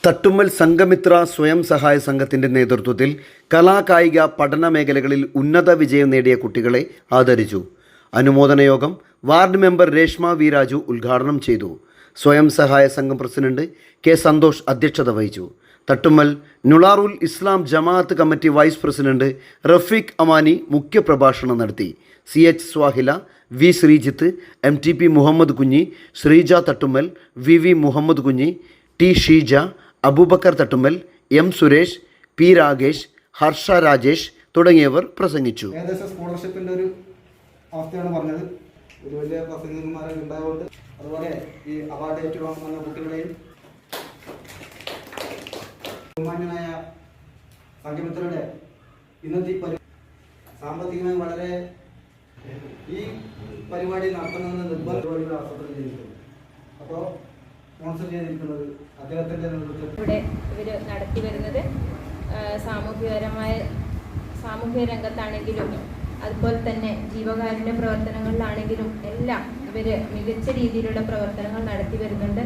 തട്ടുമ്മൽ സംഘമിത്ര സ്വയം സഹായ സംഘത്തിൻ്റെ നേതൃത്വത്തിൽ കലാകായിക പഠന മേഖലകളിൽ ഉന്നത വിജയം നേടിയ കുട്ടികളെ ആദരിച്ചു. അനുമോദന യോഗം ward member Reshma V Raju ഉദ്ഘാടനം ചെയ്തു. സ്വയം സഹായ സംഘം പ്രസിഡന്റ് കെ സന്തോഷ് അധ്യക്ഷത വഹിച്ചു. തട്ടുമ്മൽ നുളാറുൽ Islam Jamaat committee vice president Rafeeq Amani മുഖ്യപ്രഭാഷണം നടത്തി. CH Swahila, V Sreejith, MTP Muhammad Kunhi, Sreeja Thattummal, VV Muhammad Kunhi, T Sheeja, Abubakar Thattummal, M Suresh, P Rakesh, Harsh Rajesh തുടങ്ങിയവർ പ്രസംഗിച്ചു. ഏകദേശം സ്കോളർഷിപ്പിൻ്റെ ഒരു അവസ്ഥയാണ് പറഞ്ഞത്. ഒരു വലിയ പ്രസംഗന്മാരെ ഉണ്ടായതുകൊണ്ട് അതുപോലെ ഈ അവാർഡ് ഏറ്റുവാങ്ങുന്ന കുട്ടികളെയും ബഹുമാന്യനായ സംഘമിത്രയുടെ ഇന്നത്തെ സാമ്പത്തികമായി വളരെ ഈ പരിപാടി നടത്തണമെന്ന് നിർബന്ധ പരിപാടികൾ ആസൂത്രണം ചെയ്തിട്ടുണ്ട്. അപ്പോൾ സ്പോൺസർ ചെയ്തിരിക്കുന്നത് അദ്ദേഹത്തിൻ്റെ നേതൃത്വത്തിൽ ഇവിടെ ഇവർ നടത്തി വരുന്നത് സാമൂഹിക രംഗത്താണെങ്കിലും അതുപോലെ തന്നെ ജീവകാരുണ്യ പ്രവർത്തനങ്ങളിലാണെങ്കിലും എല്ലാം ഇവർ മികച്ച രീതിയിലുള്ള പ്രവർത്തനങ്ങൾ നടത്തി വരുന്നുണ്ട്.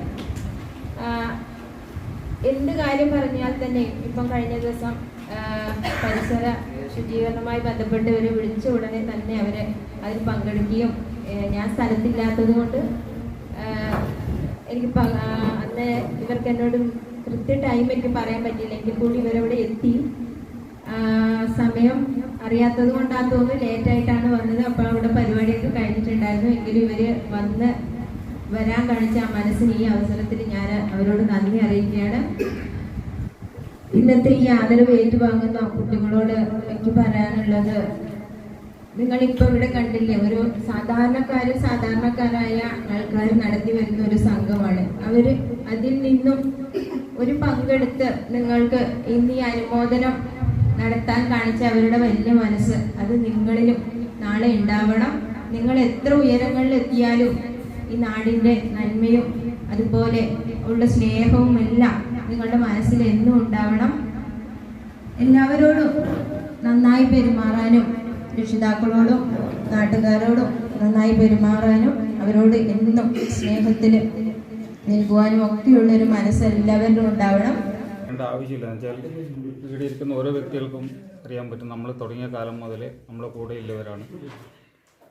എന്ത് കാര്യം പറഞ്ഞാൽ തന്നെ ഇപ്പം കഴിഞ്ഞ ദിവസം പരിസര ശുചീകരണവുമായി ബന്ധപ്പെട്ട് ഇവർ വിളിച്ച ഉടനെ തന്നെ അവർ അതിൽ പങ്കെടുക്കുകയും ഞാൻ സ്ഥലത്തില്ലാത്തത് കൊണ്ട് എനിക്ക് അന്ന് ഇവർക്ക് എന്നോട് കൃത്യ ടൈം എനിക്ക് പറയാൻ പറ്റിയില്ല. എങ്കിൽ കൂടി ഇവരവിടെ എത്തി. സമയം അറിയാത്തത് കൊണ്ടാണ് തോന്നുന്നു ലേറ്റായിട്ടാണ് വന്നത്. അപ്പോൾ അവിടെ പരിപാടിയൊക്കെ കഴിഞ്ഞിട്ടുണ്ടായിരുന്നു. എങ്കിലും ഇവർ വരാൻ കാണിച്ച ആ മനസ്സിന് ഈ അവസരത്തിൽ ഞാൻ അവരോട് നന്ദി അറിയിക്കുകയാണ്. ഇന്നത്തെ ഈ ആദരവ് ഏറ്റുവാങ്ങുന്ന കുട്ടികളോട് എനിക്ക് പറയാനുള്ളത്, നിങ്ങളിപ്പോൾ ഇവിടെ കണ്ടില്ലേ, ഒരു സാധാരണക്കാരായ ആൾക്കാർ നടത്തി വരുന്ന ഒരു സംഘമാണ്. അവര് അതിൽ നിന്നും ഒരു പങ്കെടുത്ത് നിങ്ങൾക്ക് ഇന്ന് ഈ അനുമോദനം നടത്താൻ കാണിച്ച അവരുടെ വലിയ മനസ്സ് അത് നിങ്ങളിലും നാളെ ഉണ്ടാവണം. നിങ്ങൾ എത്ര ഉയരങ്ങളിൽ എത്തിയാലും ഈ നാടിൻ്റെ നന്മയും അതുപോലെ ഉള്ള സ്നേഹവും എല്ലാം നിങ്ങളുടെ മനസ്സിൽ എന്നും ഉണ്ടാവണം. എല്ലാവരോടും നന്നായി പെരുമാറാനും രക്ഷിതാക്കളോടും നാട്ടുകാരോടും നന്നായി പെരുമാറാനും അവരോട് എന്നും സ്നേഹത്തിൽ നൽകുവാനും ഒക്കെയുള്ളൊരു മനസ്സ് എല്ലാവരിലും ഉണ്ടാവണം. ആവശ്യമില്ല എന്നുവെച്ചാൽ ഇവിടെ ഇരിക്കുന്ന ഓരോ വ്യക്തികൾക്കും അറിയാൻ പറ്റും, നമ്മൾ തുടങ്ങിയ കാലം മുതൽ നമ്മളെ കൂടെ ഉള്ളവരാണ്.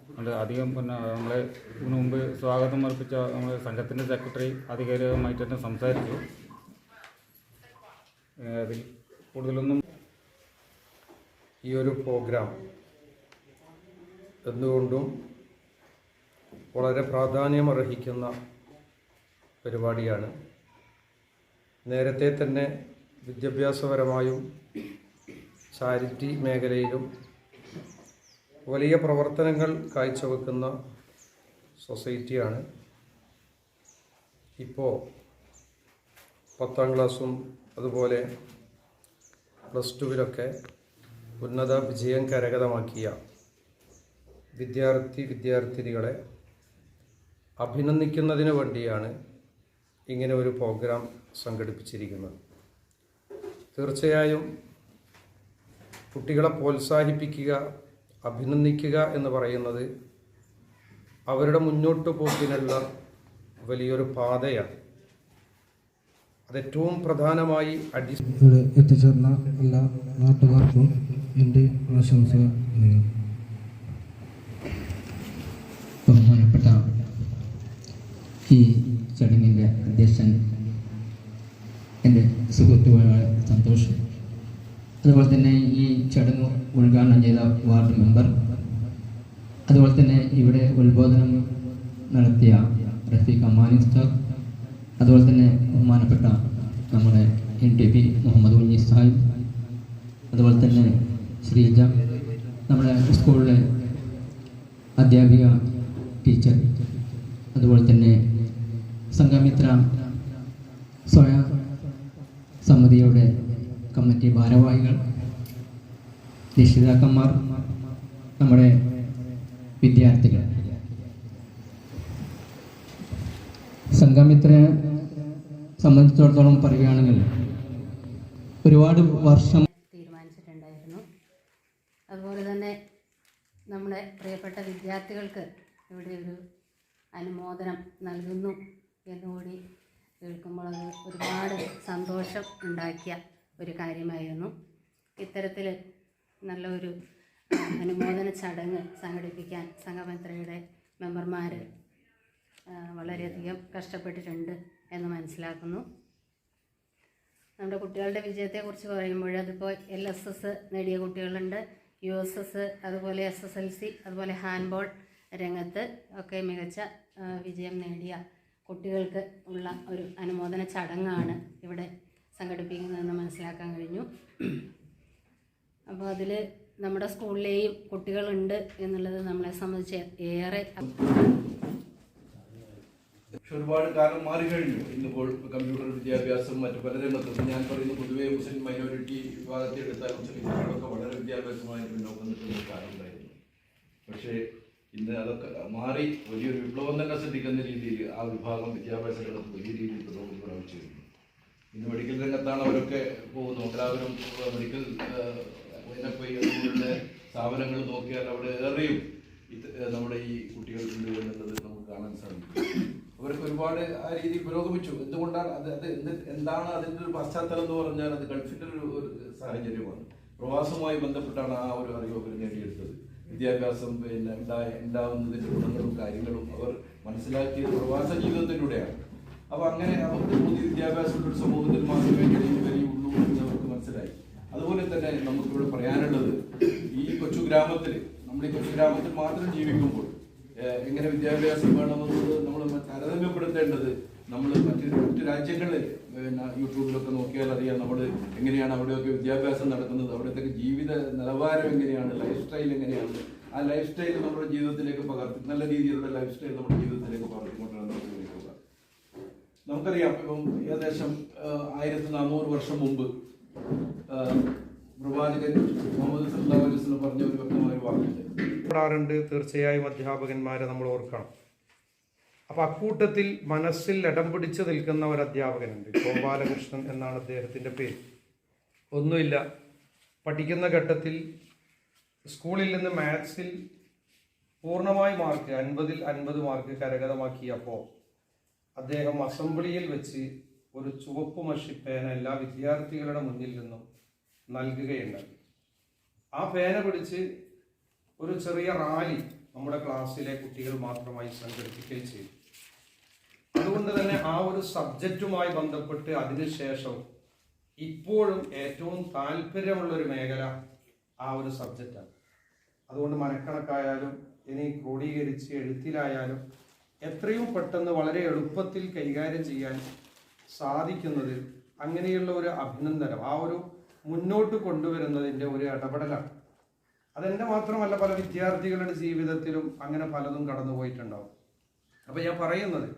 അതുകൊണ്ട് അധികം പിന്നെ നമ്മളെ ഇതിനു മുമ്പ് സ്വാഗതം അർപ്പിച്ച നമ്മുടെ സംഘത്തിൻ്റെ സെക്രട്ടറി ആധികാരികമായിട്ട് തന്നെ സംസാരിച്ചു. അതിൽ കൂടുതലൊന്നും ഈ ഒരു പ്രോഗ്രാം എന്തുകൊണ്ടും വളരെ പ്രാധാന്യമർഹിക്കുന്ന പരിപാടിയാണ്. നേരത്തെ തന്നെ വിദ്യാഭ്യാസപരമായും ചാരിറ്റി മേഖലയിലും വലിയ പ്രവർത്തനങ്ങൾ കാഴ്ചവെക്കുന്ന സൊസൈറ്റിയാണ്. ഇപ്പോൾ 10ാം ക്ലാസ്സും അതുപോലെ +2വിലൊക്കെ ഉന്നത വിജയം കരഗതമാക്കിയ വിദ്യാർത്ഥിനികളെ അഭിനന്ദിക്കുന്നതിന് വേണ്ടിയാണ് ഇങ്ങനെ ഒരു പ്രോഗ്രാം സംഘടിപ്പിച്ചിരിക്കുന്നത്. തീർച്ചയായും കുട്ടികളെ പ്രോത്സാഹിപ്പിക്കുക, അഭിനന്ദിക്കുക എന്ന് പറയുന്നത് അവരുടെ മുന്നോട്ട് പോക്കിനുള്ള വലിയൊരു പാതയാണ്. അതേറ്റവും പ്രധാനമായി ഇവിടെ എത്തിച്ചേർന്ന എല്ലാ നാട്ടുകാർക്കും എൻ്റെ ആശംസ. ബഹുമാനപ്പെട്ട ഈ ചടങ്ങിൻ്റെ അധ്യക്ഷൻ എൻ്റെ സുഹൃത്തുക്കളായ സന്തോഷ്, അതുപോലെ തന്നെ ഈ ചടങ്ങ് ഉദ്ഘാടനം ചെയ്ത വാർഡ് മെമ്പർ, അതുപോലെ തന്നെ ഇവിടെ ഉദ്ബോധനം നടത്തിയ റഫീഖ് അമാനി ഉസ്താദ്, അതുപോലെ തന്നെ ബഹുമാനപ്പെട്ട നമ്മുടെ MTP മുഹമ്മദ് കുഞ്ഞി സാഹിബ്, അതുപോലെ തന്നെ ശ്രീജ, നമ്മുടെ സ്കൂളിലെ അധ്യാപിക ടീച്ചർ, അതുപോലെ തന്നെ സംഘമിത്ര സ്വയം സമിതിയുടെ കമ്മിറ്റി ഭാരവാഹികൾ, രക്ഷിതാക്കന്മാർ, നമ്മുടെ വിദ്യാർത്ഥികൾ. സംഘമിത്രയെ സംബന്ധിച്ചിടത്തോളം പറയുകയാണെങ്കിൽ ഒരുപാട് വർഷം തീരുമാനിച്ചിട്ടുണ്ടായിരുന്നു. അതുപോലെ തന്നെ നമ്മുടെ പ്രിയപ്പെട്ട വിദ്യാർത്ഥികൾക്ക് ഇവിടെ ഒരു അനുമോദനം നൽകുന്നു എന്നുകൂടി കേൾക്കുമ്പോൾ അത് ഒരുപാട് സന്തോഷം ഉണ്ടാക്കിയ ഒരു കാര്യമായിരുന്നു. ഇത്തരത്തിൽ നല്ലൊരു അനുമോദന ചടങ്ങ് സംഘടിപ്പിക്കാൻ സംഘമിത്രയുടെ മെമ്പർമാർ വളരെയധികം കഷ്ടപ്പെട്ടിട്ടുണ്ട് എന്ന് മനസ്സിലാക്കുന്നു. നമ്മുടെ കുട്ടികളുടെ വിജയത്തെക്കുറിച്ച് പറയുമ്പോൾ അതിപ്പോൾ LSS നേടിയ കുട്ടികളുണ്ട്, USS, അതുപോലെ SSLC, അതുപോലെ ഹാൻഡ്ബോൾ രംഗത്ത് ഒക്കെ മികച്ച വിജയം നേടിയ കുട്ടികൾക്ക് ഉള്ള ഒരു അനുമോദന ചടങ്ങാണ് ഇവിടെ സംഘടിപ്പിക്കുന്നതെന്ന് മനസ്സിലാക്കാൻ കഴിഞ്ഞു. അപ്പോൾ അതിൽ നമ്മുടെ സ്കൂളിലെയും കുട്ടികളുണ്ട് എന്നുള്ളത് നമ്മളെ സംബന്ധിച്ച് ഏറെ. പക്ഷെ ഒരുപാട് കാലം മാറിക്കഴിഞ്ഞു. ഇന്നിപ്പോൾ കമ്പ്യൂട്ടർ വിദ്യാഭ്യാസം മറ്റു പല രംഗത്തും ഞാൻ പറയുന്നു, പൊതുവെ മുസ്ലിം മൈനോറിറ്റി വിഭാഗത്തെ എടുത്താൽ മുസ്ലിം കുട്ടികളൊക്കെ വളരെ വിദ്യാഭ്യാസമായി പിന്നോക്കം നിൽക്കുന്ന ഒരു കാലം ഉണ്ടായിരുന്നു. പക്ഷേ ഇന്ന് അതൊക്കെ മാറി വലിയൊരു വിപ്ലവം തന്നെ ശ്രദ്ധിക്കുന്ന രീതിയിൽ ആ വിഭാഗം വിദ്യാഭ്യാസ രംഗത്ത് വലിയ രീതിയിൽ പുരോഗതി പ്രാപിച്ചിരുന്നു. ഇന്ന് മെഡിക്കൽ രംഗത്താണ് അവരൊക്കെ പോകുന്നത്. എല്ലാവരും മെഡിക്കൽ അതുപോലെ സ്ഥാപനങ്ങൾ നോക്കിയാൽ അവിടെ ഏറെയും നമ്മുടെ ഈ കുട്ടികൾ ഉണ്ട് എന്നുള്ളത് നമുക്ക് കാണാൻ സാധിക്കും. അവർക്ക് ഒരുപാട് ആ രീതിയിൽ പുരോഗമിച്ചു. എന്തുകൊണ്ടാണ് എന്താണ് അതിൻ്റെ ഒരു പശ്ചാത്തലം എന്ന് പറഞ്ഞാൽ അത് ഗൾഫിൻ്റെ ഒരു സാഹചര്യമാണ്. പ്രവാസവുമായി ബന്ധപ്പെട്ടാണ് ആ ഒരു അറിവ് അവർ നേടിയെടുത്തത്. വിദ്യാഭ്യാസം ഉണ്ടാവുന്നതിൻ്റെ ഗുണങ്ങളും കാര്യങ്ങളും അവർ മനസ്സിലാക്കിയത് പ്രവാസ ജീവിതത്തിലൂടെയാണ്. അപ്പോൾ അങ്ങനെ അവർക്ക് പുതിയ വിദ്യാഭ്യാസമുള്ള ഒരു സമൂഹത്തിൽ മാത്രമേ വരികയുള്ളൂ എന്ന് അവർക്ക് മനസ്സിലായി. അതുപോലെ തന്നെ നമുക്കിവിടെ പറയാനുള്ളത്, ഈ കൊച്ചു ഗ്രാമത്തിൽ നമ്മൾ ഈ കൊച്ചു ഗ്രാമത്തിൽ മാത്രം ജീവിക്കുമ്പോൾ എങ്ങനെ വിദ്യാഭ്യാസം വേണമെന്നത് നമ്മൾ താരതമ്യപ്പെടുത്തേണ്ടത് നമ്മൾ മറ്റു രാജ്യങ്ങളിൽ യൂട്യൂബിലൊക്കെ നോക്കിയാൽ അറിയാം നമ്മൾ എങ്ങനെയാണ് അവിടെയൊക്കെ വിദ്യാഭ്യാസം നടക്കുന്നത്, അവിടുത്തെ ജീവിത നിലവാരം എങ്ങനെയാണ്, ലൈഫ് സ്റ്റൈൽ എങ്ങനെയാണ്. ആ ലൈഫ് സ്റ്റൈൽ നമ്മുടെ ജീവിതത്തിലേക്ക് പകർത്തി നല്ല രീതിയിലുള്ള ലൈഫ് സ്റ്റൈൽ നമ്മുടെ ജീവിതത്തിലേക്ക് പകർത്തിക്കൊണ്ടാണ് നമുക്ക് നിൽക്കുക. നമുക്കറിയാം, ഇപ്പം ഏകദേശം 1400 വർഷം മുമ്പ് പ്രവാചകൻ മുഹമ്മദ് സല്ലല്ലാഹു അലൈഹി വസല്ലം പറഞ്ഞ ഒരു വ്യക്തമായ വാക്കുണ്ട്. തീർച്ചയായും അധ്യാപകന്മാരെ നമ്മൾ ഓർക്കണം. അപ്പം അക്കൂട്ടത്തിൽ മനസ്സിൽ ഇടം പിടിച്ചു നിൽക്കുന്ന ഒരു അധ്യാപകനുണ്ട്. ഗോപാലകൃഷ്ണൻ എന്നാണ് അദ്ദേഹത്തിൻ്റെ പേര്. ഒന്നുമില്ല, പഠിക്കുന്ന ഘട്ടത്തിൽ സ്കൂളിൽ നിന്ന് മാത്സിൽ പൂർണ്ണമായി മാർക്ക് 50-ൽ 50 മാർക്ക് കരഗതമാക്കിയപ്പോൾ അദ്ദേഹം അസംബ്ലിയിൽ വെച്ച് ഒരു ചുവപ്പ് മഷി പേന എല്ലാ വിദ്യാർത്ഥികളുടെ മുന്നിൽ നിന്നും നൽകുകയുണ്ടായി. ആ പേന പിടിച്ച് ഒരു ചെറിയ റാലി നമ്മുടെ ക്ലാസ്സിലെ കുട്ടികൾ മാത്രമായി സംഘടിപ്പിക്കുകയും ചെയ്തു. അതുകൊണ്ട് തന്നെ ആ ഒരു സബ്ജക്റ്റുമായി ബന്ധപ്പെട്ട് അതിനുശേഷം ഇപ്പോഴും ഏറ്റവും താല്പര്യമുള്ളൊരു മേഖല ആ ഒരു സബ്ജക്റ്റാണ്. അതുകൊണ്ട് മനക്കണക്കായാലും ഇനി ക്രോഡീകരിച്ച് എഴുത്തിലായാലും എത്രയും പെട്ടെന്ന് വളരെ എളുപ്പത്തിൽ കൈകാര്യം ചെയ്യാൻ സാധിക്കുന്നത് അങ്ങനെയുള്ള ഒരു അഭിനന്ദനം, ആ ഒരു മുന്നോട്ട് കൊണ്ടുവരുന്നതിൻ്റെ ഒരു ഇടപെടലാണ്. അതെൻ്റെ മാത്രമല്ല, പല വിദ്യാർത്ഥികളുടെ ജീവിതത്തിലും അങ്ങനെ പലതും കടന്നുപോയിട്ടുണ്ടാവും. അപ്പം ഞാൻ പറയുന്നത്